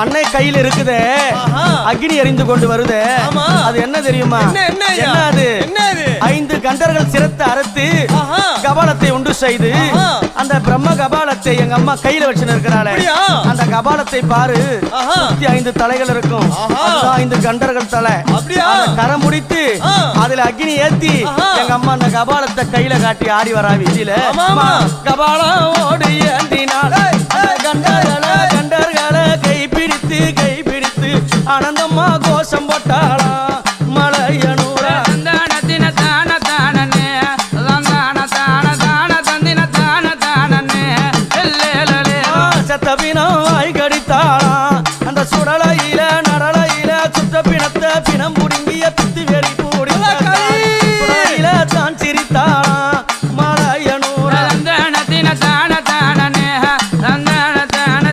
அன்னை கையில் இருக்குதே அக்னி எரிந்து கொண்டு வருதே அது என்ன தெரியுமா? என்ன அது? 5 கண்டர்கள் சிரத்தை அறுத்து கபாலத்தை உண்டு செய்து அந்த பிரம்ம கபாலத்தை எங்க அம்மா கையில வச்சு இருக்கிறாளே அந்த கபாலத்தை பாரு. 5 தலைகள் இருக்கும். 5 கண்டர்கள் தலை கரம் முடித்து அதுல அக்னி ஏத்தி எங்க அம்மா அந்த கபாலத்தை கையில காட்டி ஆடி வரா வீதியில. கபாலம் ஓடி ஏந்தினாள் கண்டர்களை கைப்பிடித்து ஆனந்தம்மா கோஷம் போட்டாளா மலையனூரா சத்தபினம் வாய் கடித்தாளா